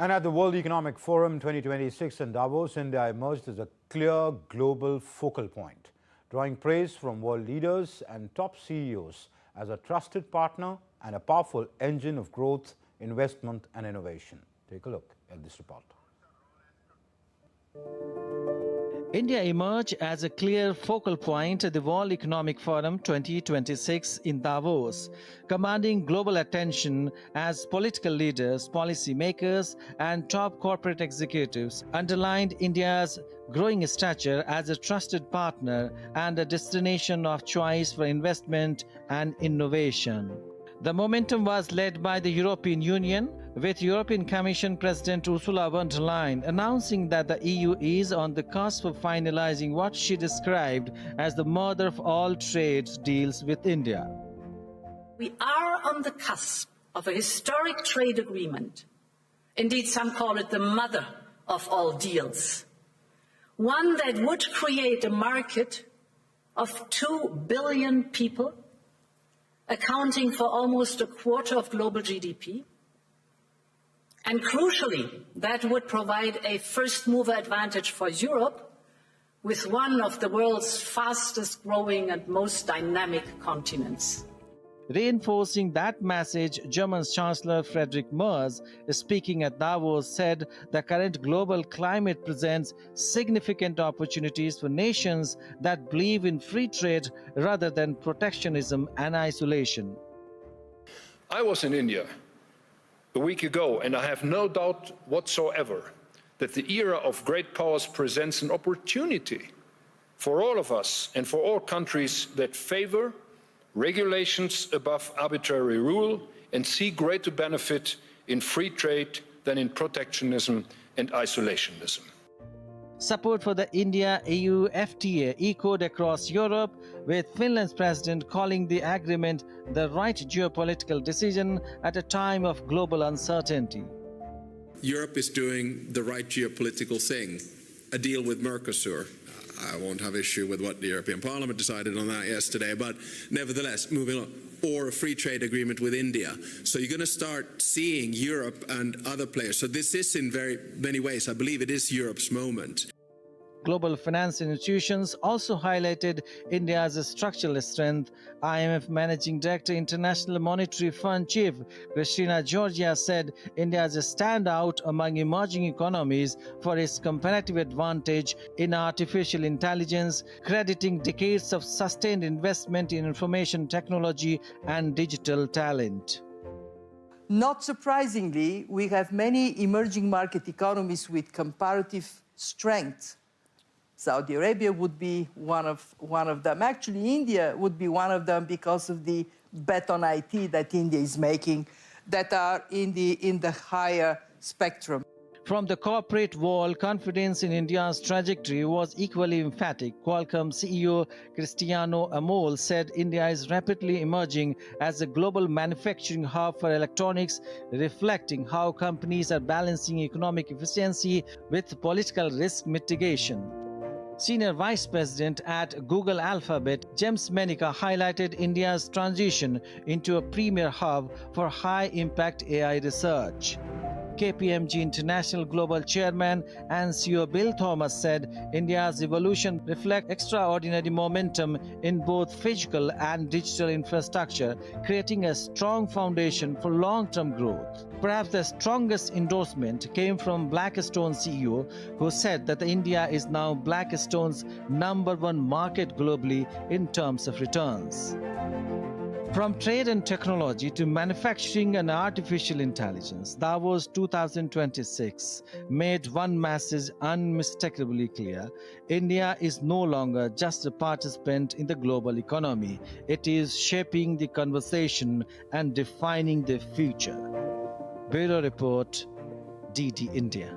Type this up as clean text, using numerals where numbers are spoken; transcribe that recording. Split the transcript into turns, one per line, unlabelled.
And at the World Economic Forum 2026 in Davos, India emerged as a clear global focal point, drawing praise from world leaders and top CEOs as a trusted partner and a powerful engine of growth, investment and innovation. Take a look at this report.
India emerged as a clear focal point at the World Economic Forum 2026 in Davos, commanding global attention as political leaders, policymakers, and top corporate executives underlined India's growing stature as a trusted partner and a destination of choice for investment and innovation. The momentum was led by the European Union, with European Commission President Ursula von der Leyen announcing that the EU is on the cusp of finalizing what she described as the mother of all trade deals with India.
We are on the cusp of a historic trade agreement. Indeed, some call it the mother of all deals. One that would create a market of 2 billion people, accounting for almost a quarter of global GDP. And crucially, that would provide a first-mover advantage for Europe with one of the world's fastest growing and most dynamic continents.
Reinforcing that message, German Chancellor Friedrich Merz, speaking at Davos, said the current global climate presents significant opportunities for nations that believe in free trade rather than protectionism and isolation.
I was in India a week ago, and I have no doubt whatsoever that the era of great powers presents an opportunity for all of us and for all countries that favor regulations above arbitrary rule and see greater benefit in free trade than in protectionism and isolationism.
Support for the India-EU FTA echoed across Europe, with Finland's president calling the agreement the right geopolitical decision at a time of global uncertainty.
Europe is doing the right geopolitical thing, a deal with Mercosur. I won't have issue with what the European Parliament decided on that yesterday, but nevertheless, moving on. Or a free trade agreement with India. So you're going to start seeing Europe and other players. So this is, in very many ways, I believe it is Europe's moment.
Global finance institutions also highlighted India's structural strength. IMF Managing Director, International Monetary Fund Chief Christina Georgia said India is a standout among emerging economies for its competitive advantage in artificial intelligence, crediting decades of sustained investment in information technology and digital talent.
Not surprisingly, we have many emerging market economies with comparative strength. Saudi Arabia would be one of them. Actually, India would be one of them because of the bet on IT that India is making that are in the higher spectrum.
From the corporate world, confidence in India's trajectory was equally emphatic. Qualcomm CEO Cristiano Amol said India is rapidly emerging as a global manufacturing hub for electronics, reflecting how companies are balancing economic efficiency with political risk mitigation. Senior Vice President at Google Alphabet, James Menica, highlighted India's transition into a premier hub for high-impact AI research. KPMG International Global Chairman and CEO Bill Thomas said India's evolution reflects extraordinary momentum in both physical and digital infrastructure, creating a strong foundation for long-term growth. Perhaps the strongest endorsement came from Blackstone CEO, who said that India is now Blackstone's #1 market globally in terms of returns. From trade and technology to manufacturing and artificial intelligence, Davos 2026 made one message unmistakably clear. India is no longer just a participant in the global economy. It is shaping the conversation and defining the future. Bureau Report, DD India.